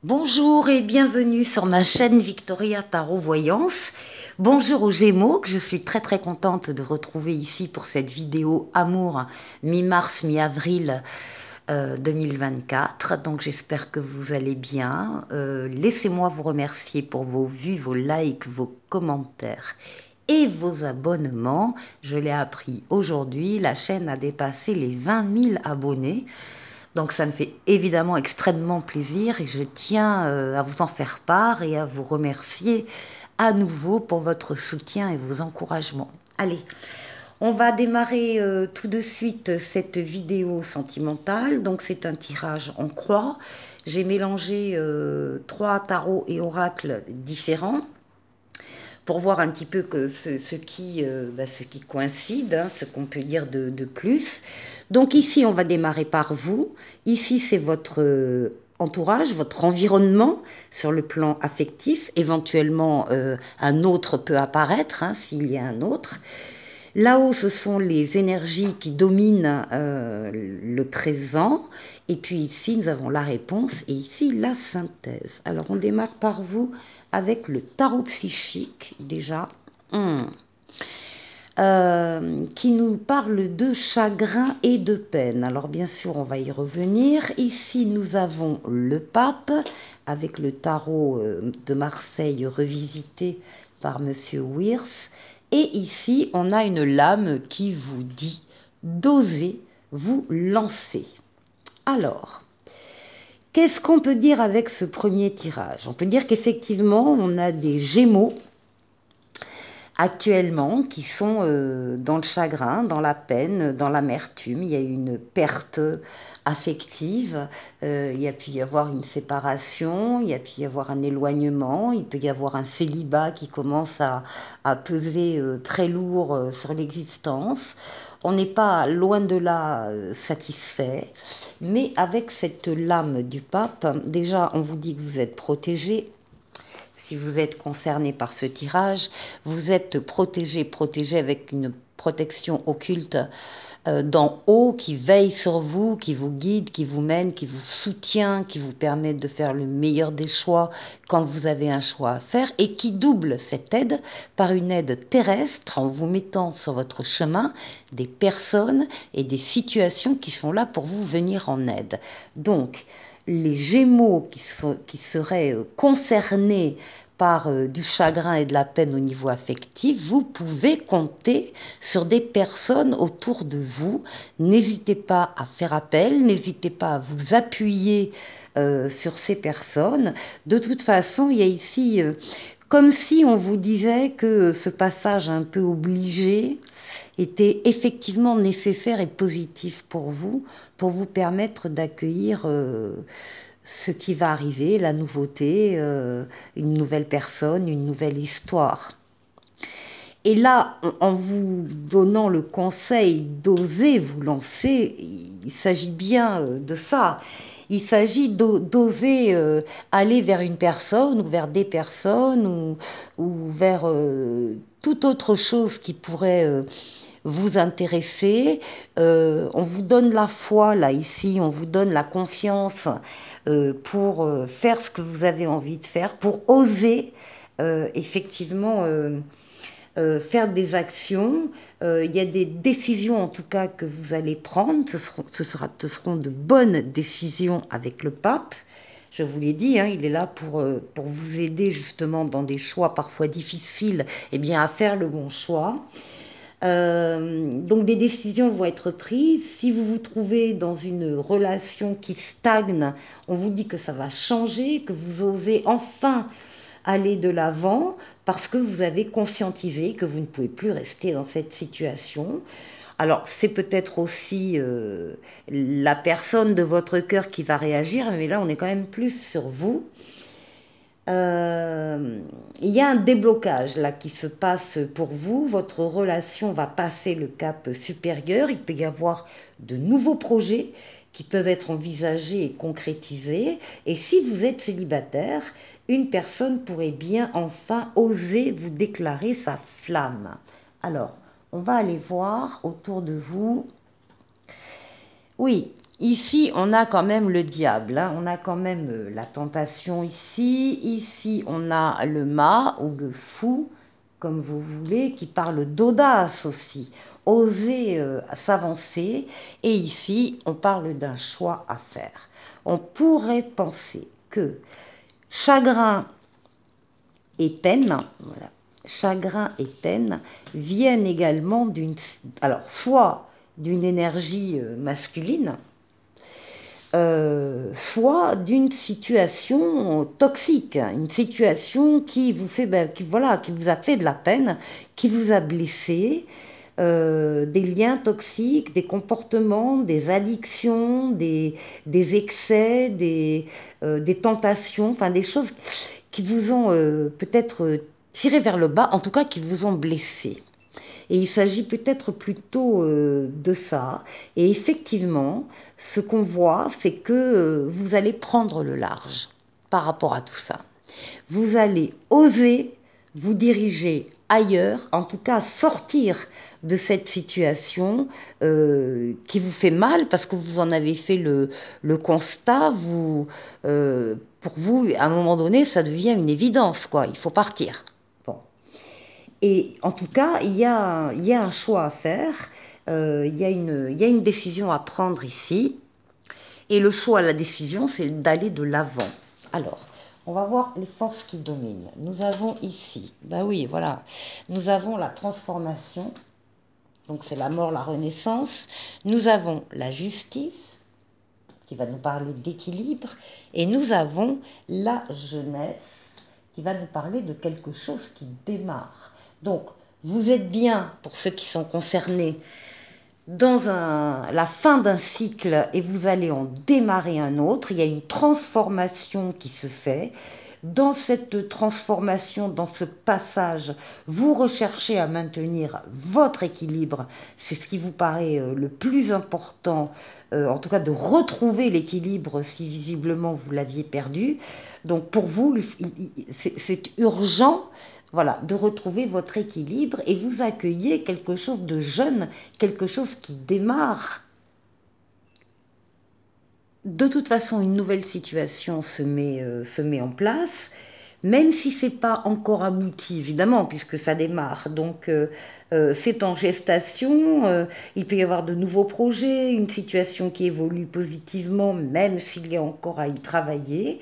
Bonjour et bienvenue sur ma chaîne Victoria Tarot Voyance. Bonjour aux Gémeaux, que je suis très contente de retrouver ici pour cette vidéo Amour mi-mars, mi-avril 2024. Donc j'espère que vous allez bien. Laissez-moi vous remercier pour vos vues, vos likes, vos commentaires et vos abonnements. Je l'ai appris aujourd'hui, la chaîne a dépassé les 20 000 abonnés. Donc ça me fait évidemment extrêmement plaisir et je tiens à vous en faire part et à vous remercier à nouveau pour votre soutien et vos encouragements. Allez, on va démarrer tout de suite cette vidéo sentimentale. Donc c'est un tirage en croix. J'ai mélangé 3 tarots et oracles différents pour voir un petit peu que ce qui coïncide, hein, ce qu'on peut dire de plus. Donc ici, on va démarrer par vous. Ici, c'est votre entourage, votre environnement sur le plan affectif. Éventuellement, un autre peut apparaître, hein, s'il y a un autre. Là-haut, ce sont les énergies qui dominent le présent. Et puis ici, nous avons la réponse et ici, la synthèse. Alors, on démarre par vous avec le tarot psychique, déjà, qui nous parle de chagrin et de peine. Alors, bien sûr, on va y revenir. Ici, nous avons le pape, avec le tarot de Marseille revisité par Monsieur Wirth. Et ici, on a une lame qui vous dit d'oser vous lancer. Alors, qu'est-ce qu'on peut dire avec ce premier tirage? On peut dire qu'effectivement, on a des Gémeaux actuellement qui sont dans le chagrin, dans la peine, dans l'amertume. Il y a une perte affective, il y a pu y avoir une séparation, il y a pu y avoir un éloignement, il peut y avoir un célibat qui commence à peser très lourd sur l'existence. On n'est pas loin de là satisfait, mais avec cette lame du pape, déjà on vous dit que vous êtes protégé. Si vous êtes concerné par ce tirage, vous êtes protégé avec une protection occulte d'en haut qui veille sur vous, qui vous guide, qui vous mène, qui vous soutient, qui vous permet de faire le meilleur des choix quand vous avez un choix à faire et qui double cette aide par une aide terrestre en vous mettant sur votre chemin des personnes et des situations qui sont là pour vous venir en aide. Donc, les Gémeaux qui seraient concernés par du chagrin et de la peine au niveau affectif, vous pouvez compter sur des personnes autour de vous. N'hésitez pas à faire appel, n'hésitez pas à vous appuyer sur ces personnes. De toute façon, il y a ici comme si on vous disait que ce passage un peu obligé était effectivement nécessaire et positif pour vous permettre d'accueillir ce qui va arriver, la nouveauté, une nouvelle personne, une nouvelle histoire. Et là, en vous donnant le conseil d'oser vous lancer, il s'agit bien de ça. Il s'agit d'oser aller vers une personne ou vers des personnes ou vers toute autre chose qui pourrait vous intéresser. On vous donne la foi, là, ici, on vous donne la confiance pour faire ce que vous avez envie de faire, pour oser effectivement faire des actions. Il y a des décisions en tout cas que vous allez prendre, ce seront de bonnes décisions avec le pape. Je vous l'ai dit, hein, il est là pour vous aider justement dans des choix parfois difficiles, eh bien, à faire le bon choix. Donc des décisions vont être prises. Si vous vous trouvez dans une relation qui stagne, on vous dit que ça va changer, que vous osez enfin aller de l'avant parce que vous avez conscientisé que vous ne pouvez plus rester dans cette situation. Alors, c'est peut-être aussi la personne de votre cœur qui va réagir, mais là, on est quand même plus sur vous. Il y a un déblocage là qui se passe pour vous. Votre relation va passer le cap supérieur. Il peut y avoir de nouveaux projets qui peuvent être envisagés et concrétisés. Et si vous êtes célibataire, une personne pourrait bien enfin oser vous déclarer sa flamme. Alors, on va aller voir autour de vous. Oui, Ici, on a quand même le diable, hein. On a quand même la tentation ici. Ici, on a le mât ou le fou, comme vous voulez, qui parle d'audace aussi, oser s'avancer. Et ici, on parle d'un choix à faire. On pourrait penser que chagrin et peine, voilà, chagrin et peine viennent également alors soit d'une énergie masculine, soit d'une situation toxique, une situation qui vous fait, voilà, qui vous a fait de la peine, qui vous a blessé, des liens toxiques, des comportements, des addictions, des excès, des tentations, enfin des choses qui vous ont peut-être tiré vers le bas, en tout cas qui vous ont blessé. Et il s'agit peut-être plutôt de ça. Et effectivement, ce qu'on voit, c'est que vous allez prendre le large par rapport à tout ça. Vous allez oser vous diriger ailleurs, en tout cas sortir de cette situation qui vous fait mal parce que vous en avez fait le constat. Pour vous, à un moment donné, ça devient une évidence, quoi. Il faut partir. Bon. Et en tout cas, il y a un choix à faire, il y a une décision à prendre ici. Et le choix, la décision, c'est d'aller de l'avant. Alors, on va voir les forces qui dominent. Nous avons ici, ben oui, voilà, nous avons la transformation, donc c'est la mort, la renaissance. Nous avons la justice, qui va nous parler d'équilibre. Et nous avons la jeunesse, qui va nous parler de quelque chose qui démarre. Donc, vous êtes bien, pour ceux qui sont concernés, dans la fin d'un cycle et vous allez en démarrer un autre. Il y a une transformation qui se fait. Dans cette transformation, dans ce passage, vous recherchez à maintenir votre équilibre. C'est ce qui vous paraît le plus important, en tout cas de retrouver l'équilibre si visiblement vous l'aviez perdu. Donc pour vous, c'est urgent, voilà, de retrouver votre équilibre et vous accueillez quelque chose de jeune, quelque chose qui démarre. De toute façon, une nouvelle situation se met en place, même si c'est pas encore abouti, évidemment, puisque ça démarre. Donc, c'est en gestation, il peut y avoir de nouveaux projets, une situation qui évolue positivement, même s'il y a encore à y travailler.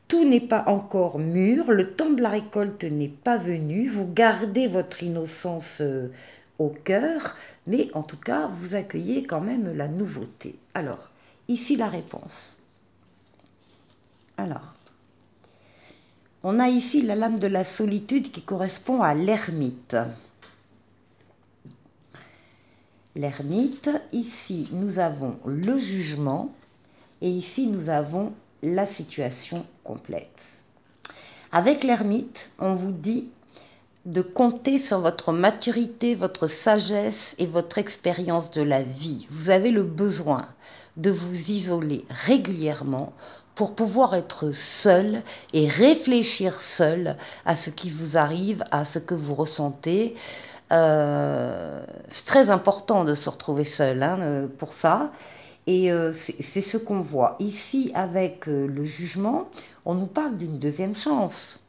Tout n'est pas encore mûr, le temps de la récolte n'est pas venu, vous gardez votre innocence au cœur, mais en tout cas, vous accueillez quand même la nouveauté. Alors, ici la réponse. Alors, on a ici la lame de la solitude qui correspond à l'ermite. L'ermite, ici nous avons le jugement et ici nous avons la situation complexe. Avec l'ermite, on vous dit de compter sur votre maturité, votre sagesse et votre expérience de la vie. Vous avez le besoin de vous isoler régulièrement pour pouvoir être seul et réfléchir seul à ce qui vous arrive, à ce que vous ressentez. C'est très important de se retrouver seul pour ça. Et c'est ce qu'on voit. Ici, avec le jugement, on nous parle d'une deuxième chance.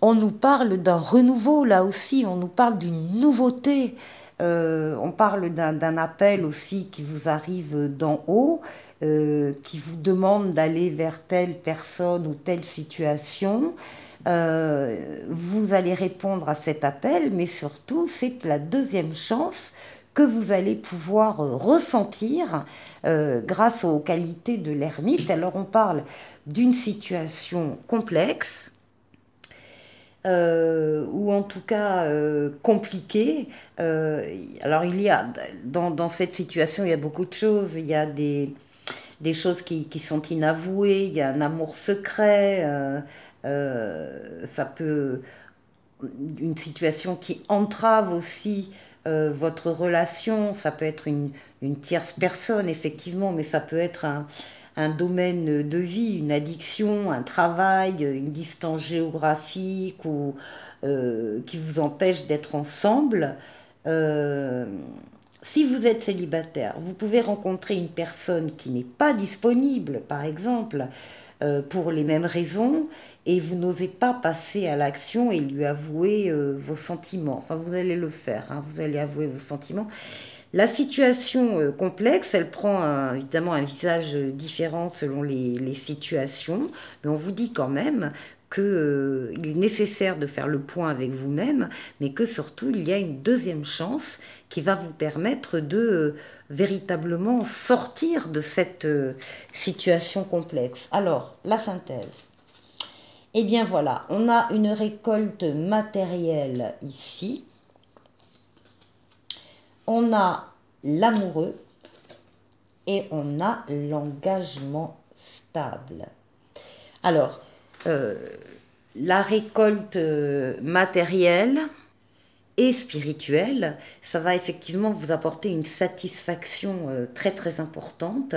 On nous parle d'un renouveau, là aussi, on nous parle d'une nouveauté. On parle d'un appel aussi qui vous arrive d'en haut, qui vous demande d'aller vers telle personne ou telle situation. Vous allez répondre à cet appel, mais surtout, c'est la deuxième chance que vous allez pouvoir ressentir grâce aux qualités de l'ermite. Alors, on parle d'une situation complexe, ou en tout cas compliqué. Alors il y a, dans cette situation, il y a beaucoup de choses. Il y a des choses qui sont inavouées, il y a un amour secret, ça peut... Une situation qui entrave aussi votre relation, ça peut être une tierce personne, effectivement, mais ça peut être un domaine de vie, une addiction, un travail, une distance géographique ou qui vous empêche d'être ensemble. Si vous êtes célibataire, vous pouvez rencontrer une personne qui n'est pas disponible, par exemple, pour les mêmes raisons, et vous n'osez pas passer à l'action et lui avouer vos sentiments. Enfin, vous allez le faire, hein, vous allez avouer vos sentiments. La situation complexe, elle prend évidemment un visage différent selon les situations, mais on vous dit quand même qu'il est nécessaire de faire le point avec vous-même, mais que surtout il y a une deuxième chance qui va vous permettre de véritablement sortir de cette situation complexe. Alors, la synthèse. Eh bien voilà, on a une récolte matérielle ici. On a l'amoureux et on a l'engagement stable. Alors, euh, la récolte matérielle et spirituelle, ça va effectivement vous apporter une satisfaction très très importante.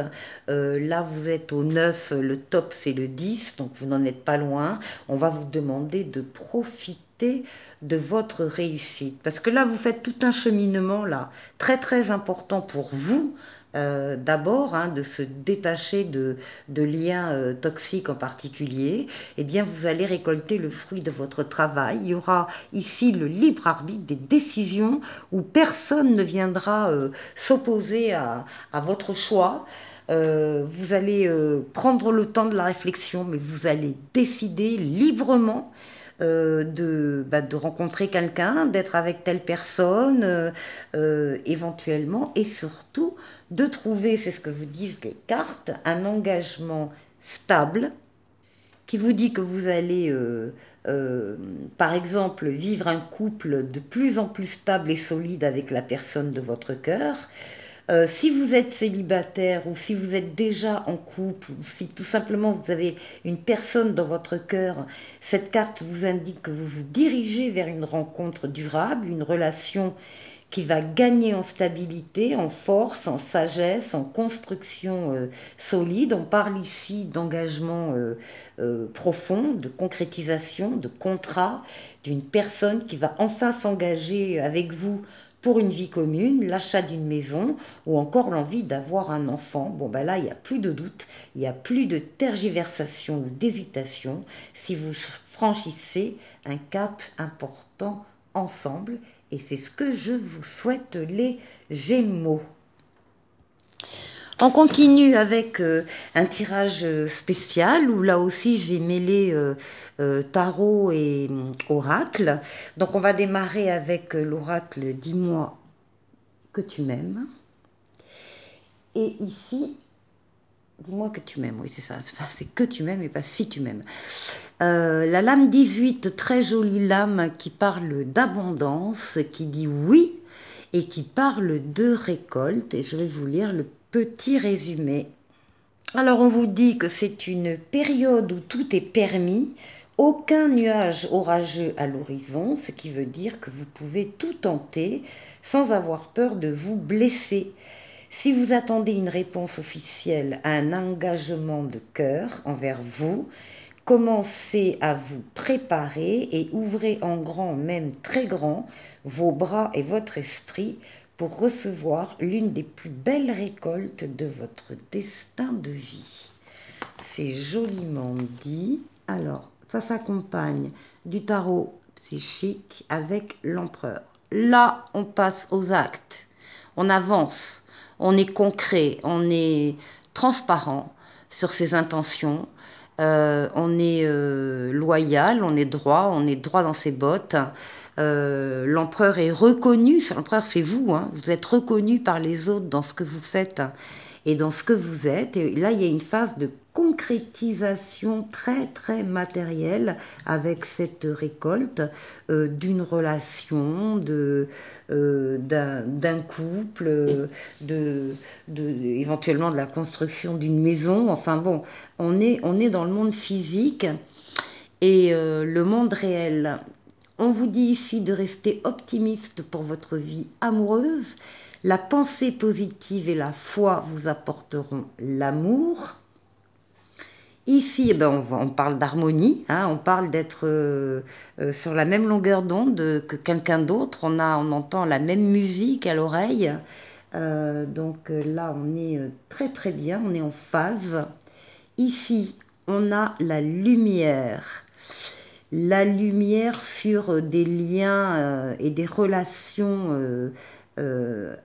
Là, vous êtes au 9, le top c'est le 10, donc vous n'en êtes pas loin. On va vous demander de profiter de votre réussite. Parce que là, vous faites tout un cheminement là, très très important pour vous. D'abord, hein, de se détacher de liens toxiques en particulier, eh bien vous allez récolter le fruit de votre travail. Il y aura ici le libre arbitre des décisions où personne ne viendra s'opposer à votre choix. Vous allez prendre le temps de la réflexion, mais vous allez décider librement de rencontrer quelqu'un, d'être avec telle personne, éventuellement, et surtout de trouver, c'est ce que vous disent les cartes, un engagement stable qui vous dit que vous allez, par exemple, vivre un couple de plus en plus stable et solide avec la personne de votre cœur. Si vous êtes célibataire ou si vous êtes déjà en couple ou si tout simplement vous avez une personne dans votre cœur, cette carte vous indique que vous vous dirigez vers une rencontre durable, une relation qui va gagner en stabilité, en force, en sagesse, en construction solide. On parle ici d'engagement profond, de concrétisation, de contrat, d'une personne qui va enfin s'engager avec vous pour une vie commune, l'achat d'une maison ou encore l'envie d'avoir un enfant. Bon ben là, il n'y a plus de doute, il n'y a plus de tergiversation ou d'hésitation si vous franchissez un cap important ensemble. Et c'est ce que je vous souhaite, les Gémeaux. On continue avec un tirage spécial où là aussi j'ai mêlé tarot et oracle. Donc on va démarrer avec l'oracle Dis-moi que tu m'aimes. Et ici, dis-moi que tu m'aimes, oui c'est ça, c'est que tu m'aimes et pas si tu m'aimes. La lame 18, très jolie lame qui parle d'abondance, qui dit oui et qui parle de récolte. Et je vais vous lire le petit résumé. Alors on vous dit que c'est une période où tout est permis, aucun nuage orageux à l'horizon, ce qui veut dire que vous pouvez tout tenter sans avoir peur de vous blesser. Si vous attendez une réponse officielle à un engagement de cœur envers vous, commencez à vous préparer et ouvrez en grand, même très grand, vos bras et votre esprit pour recevoir l'une des plus belles récoltes de votre destin de vie. C'est joliment dit. Alors, ça s'accompagne du tarot psychique avec l'empereur. Là, on passe aux actes. On avance. On est concret. On est transparent sur ses intentions. On est loyal, on est droit dans ses bottes. L'empereur est reconnu, l'empereur c'est vous, hein, vous êtes reconnu par les autres dans ce que vous faites et dans ce que vous êtes. Et là, il y a une phase de concrétisation très très matérielle avec cette récolte d'une relation, d'un couple, éventuellement de la construction d'une maison. Enfin bon, on est dans le monde physique et le monde réel. On vous dit ici de rester optimiste pour votre vie amoureuse. La pensée positive et la foi vous apporteront l'amour. Ici, eh ben, on parle d'harmonie, hein, on parle d'être sur la même longueur d'onde que quelqu'un d'autre. On entend la même musique à l'oreille. Là, on est très très bien, on est en phase. Ici, on a la lumière. La lumière sur des liens et des relations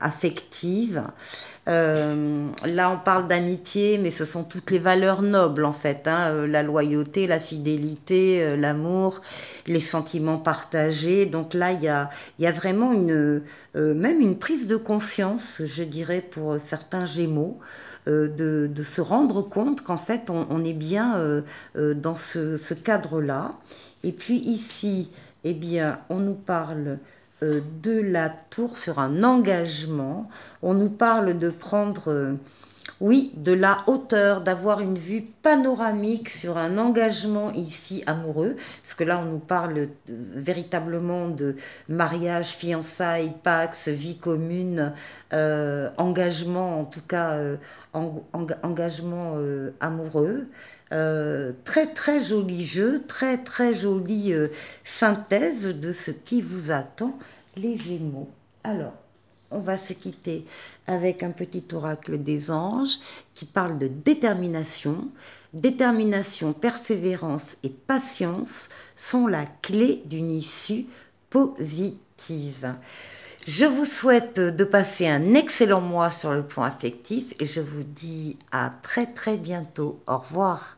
affectives. Là, on parle d'amitié, mais ce sont toutes les valeurs nobles, en fait, hein, la loyauté, la fidélité, l'amour, les sentiments partagés. Donc là, il y a vraiment même une prise de conscience, je dirais, pour certains Gémeaux, de se rendre compte qu'en fait, on est bien dans ce cadre-là. Et puis ici, eh bien, on nous parle de la tour sur un engagement. On nous parle de prendre, oui, de la hauteur, d'avoir une vue panoramique sur un engagement ici amoureux, parce que là on nous parle véritablement de mariage, fiançailles, pax, vie commune, engagement, en tout cas engagement amoureux. Très très joli jeu, très très jolie synthèse de ce qui vous attend, les Gémeaux. Alors, on va se quitter avec un petit oracle des anges qui parle de détermination. Détermination, persévérance et patience sont la clé d'une issue positive. Je vous souhaite de passer un excellent mois sur le plan affectif et je vous dis à très très bientôt. Au revoir.